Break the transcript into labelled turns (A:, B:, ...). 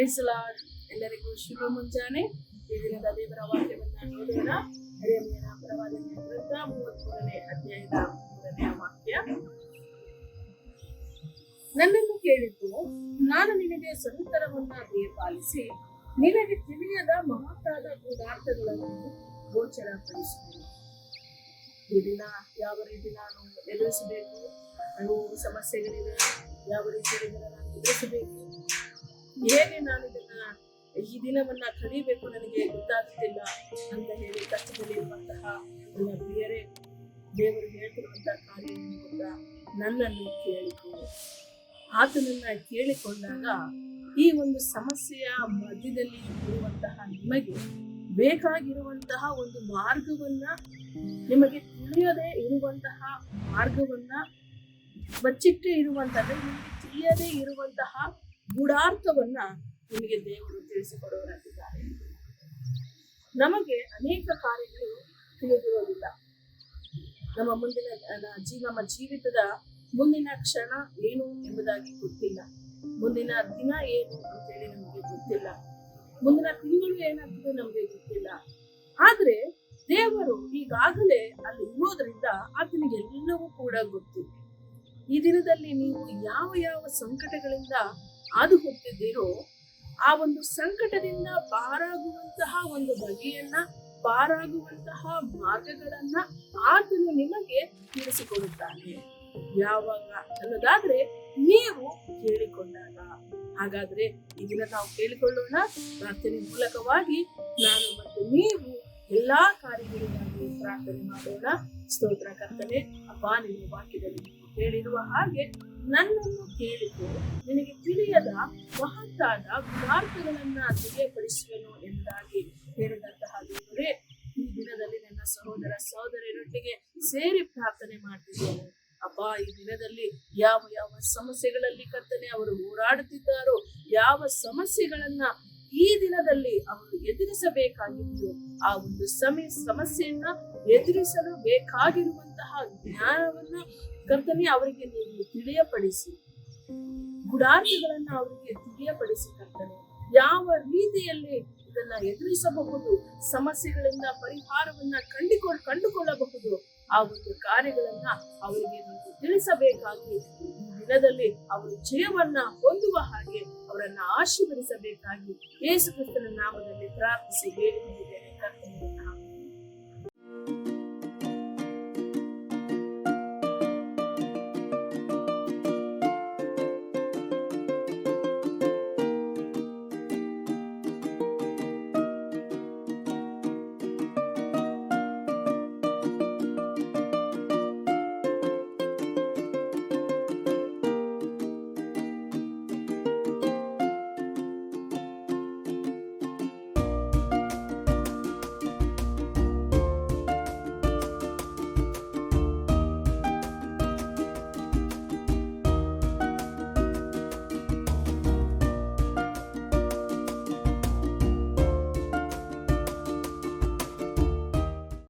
A: Price lord. ಎಲ್ಲರಿಗೂ ಶುಭ ಮುಂಜಾನೆ. ಈ ದಿನದ ದೇವರ ವಾಕ್ಯವನ್ನ ನೋಡೋಣ. ಯೆರೆಮೀಯನ ಪ್ರವಾದನೆಯ ಗ್ರಂಥ 33ನೇ ಅಧ್ಯಾಯದ 3ನೇ ವಾಕ್ಯ. ನನ್ನನ್ನು ಕೇಳಿದ್ದು, ನಾನು ನಿನಗೆ ಸಂತರವನ್ನ ಬೇರ್ಪಾಲಿಸಿ ನಿನಗೆ ತಿಳಿಯದ ಮಹತ್ತಾದ ಗೂಢಾರ್ಥಗಳನ್ನು ಗೋಚರಪಡಿಸುತ್ತೇನೆ. ಈ ದಿನ ಯಾವ ರೀತಿ ನಾನು ಎದುರಿಸಬೇಕು, ಅವು ಸಮಸ್ಯೆಗಳಿವೆ, ಯಾವ ರೀತಿ ನಾನು ಎದುರಿಸಬೇಕು, ಹೇಗೆ ನಾನು ಈ ದಿನವನ್ನ ಕಳೀಬೇಕು ನನಗೆ ಗೊತ್ತಾಗುತ್ತಿಲ್ಲ ಅಂತ ಹೇಳಿ ಕಷ್ಟದಲ್ಲಿರುವಂತಹ ನನ್ನ ಪ್ರಿಯರೇ, ದೇವರು ಹೇಳ್ತಿರುವಂತಹ ಕಾರ್ಯವನ್ನು ಕೂಡ ನನ್ನನ್ನು ಕೇಳಿಕೊ. ಆತನನ್ನ ಕೇಳಿಕೊಂಡಾಗ ಈ ಒಂದು ಸಮಸ್ಯೆಯ ಮಧ್ಯದಲ್ಲಿ ಇರುವಂತಹ ನಿಮಗೆ ಬೇಕಾಗಿರುವಂತಹ ಒಂದು ಮಾರ್ಗವನ್ನ, ನಿಮಗೆ ತಿಳಿಯದೆ ಇರುವಂತಹ ಮಾರ್ಗವನ್ನ, ಬಚ್ಚಿಟ್ಟೇ ಇರುವಂತಹ, ನಿಮಗೆ ತಿಳಿಯದೇ ಇರುವಂತಹ ಗೂಢಾರ್ಥವನ್ನ ನಿಮಗೆ ದೇವರು ತಿಳಿಸಿಕೊಡುವರಾಗಿದ್ದಾರೆ. ನಮಗೆ ಅನೇಕ ಕಾರ್ಯಗಳು ತಿಳಿದಿರುವುದಿಲ್ಲ. ನಮ್ಮ ಜೀವಿತದ ಮುಂದಿನ ಕ್ಷಣ ಏನು ಎಂಬುದಾಗಿ ಗೊತ್ತಿಲ್ಲ. ಮುಂದಿನ ದಿನ ಏನು ಅಂತೇಳಿ ನಮಗೆ ಗೊತ್ತಿಲ್ಲ. ಮುಂದಿನ ತಿಂಗಳು ಏನಾಗ್ತದೆ ನಮಗೆ ಗೊತ್ತಿಲ್ಲ. ಆದ್ರೆ ದೇವರು ಈಗಾಗಲೇ ಅಲ್ಲಿ ಇರೋದ್ರಿಂದ ಆತನಿಗೆ ಎಲ್ಲವೂ ಕೂಡ ಗೊತ್ತು. ಈ ದಿನದಲ್ಲಿ ನೀವು ಯಾವ ಯಾವ ಸಂಕಟಗಳಿಂದ ಹಾದು ಹೋಗ್ತಿದ್ದೀರೋ ಆ ಒಂದು ಸಂಕಟದಿಂದ ಪಾರಾಗುವಂತಹ ಒಂದು ಬಗೆಯನ್ನ, ಪಾರಾಗುವಂತಹ ಮಾರ್ಗಗಳನ್ನ ಆತನು ನಿಮಗೆ ತಿಳಿಸಿಕೊಡುತ್ತಾನೆ. ಯಾವಾಗ ಅನ್ನೋದಾದ್ರೆ ನೀವು ಕೇಳಿಕೊಂಡಾಗ. ಹಾಗಾದ್ರೆ ಈ ದಿನ ನಾವು ಕೇಳಿಕೊಳ್ಳೋಣ. ಪ್ರಾರ್ಥನೆ ಮೂಲಕವಾಗಿ ನಾನು ಮತ್ತು ನೀವು ಎಲ್ಲಾ ಕಾರ್ಯಗಳಿಗಾಗಿ ಪ್ರಾರ್ಥನೆ ಮಾಡೋಣ. ಸ್ತೋತ್ರ ಕರ್ತನೆ, ಅಪ್ಪ, ನಿಮ್ಮ ವಾಕ್ಯದಲ್ಲಿ ಹೇಳಿರುವ ಹಾಗೆ ನನ್ನನ್ನು ಕೇಳಿಕೊ, ನಿನಗೆ ತಿಳಿಯದ ಮಹತ್ತಾದ ಪದಾರ್ಥಗಳನ್ನ ತಿಳಿಯಪಡಿಸುವೆನು ಎಂಬುದಾಗಿ ಹೇಳಿದಂತಹ ದೇವರೇ, ಈ ದಿನದಲ್ಲಿ ನನ್ನ ಸಹೋದರ ಸಹೋದರಿಯರೊಟ್ಟಿಗೆ ಸೇರಿ ಪ್ರಾರ್ಥನೆ ಮಾಡ್ತಿದ್ದೇನೆ. ಅಪ್ಪ, ಈ ದಿನದಲ್ಲಿ ಯಾವ ಯಾವ ಸಮಸ್ಯೆಗಳಲ್ಲಿ ಕರ್ತನೆ ಅವರು ಹೋರಾಡುತ್ತಿದ್ದಾರೋ, ಯಾವ ಸಮಸ್ಯೆಗಳನ್ನ ಈ ದಿನದಲ್ಲಿ ಅವರು ಎದುರಿಸಬೇಕಾಗಿದೆಯೋ ಆ ಒಂದು ಸಮಸ್ಯೆಯನ್ನ ಎದುರಿಸಲು ಬೇಕಾಗಿರುವಂತಹ ಜ್ಞಾನವನ್ನ ಕರ್ತನೆ ಅವರಿಗೆ ನೀವು ತಿಳಿಯಪಡಿಸಿ, ಗುಡಾರ್ಥಗಳನ್ನ ಅವರಿಗೆ ತಿಳಿಯಪಡಿಸಿ ಕರ್ತನೆ, ಯಾವ ರೀತಿಯಲ್ಲಿ ಇದನ್ನ ಎದುರಿಸಬಹುದು, ಸಮಸ್ಯೆಗಳಿಂದ ಪರಿಹಾರವನ್ನ ಕಂಡುಕೊಳ್ಳಬಹುದು, ಆ ಒಂದು ಕಾರ್ಯಗಳನ್ನ ಅವರಿಗೆ ನೀವು ತಿಳಿಸಬೇಕಾಗಿ ಈ ದಿನದಲ್ಲಿ ಅವರು ಜಯವನ್ನ ಹೊಂದುವ ಹಾಗೆ ಅವರನ್ನ ಆಶೀರ್ವದಿಸಬೇಕಾಗಿ ಯೇಸು ಕ್ರಿಸ್ತನ ನಾಮದಲ್ಲಿ ಪ್ರಾರ್ಥಿಸಿ ಬೇಡಿಕೊಂಡಿದ್ದೇನೆ.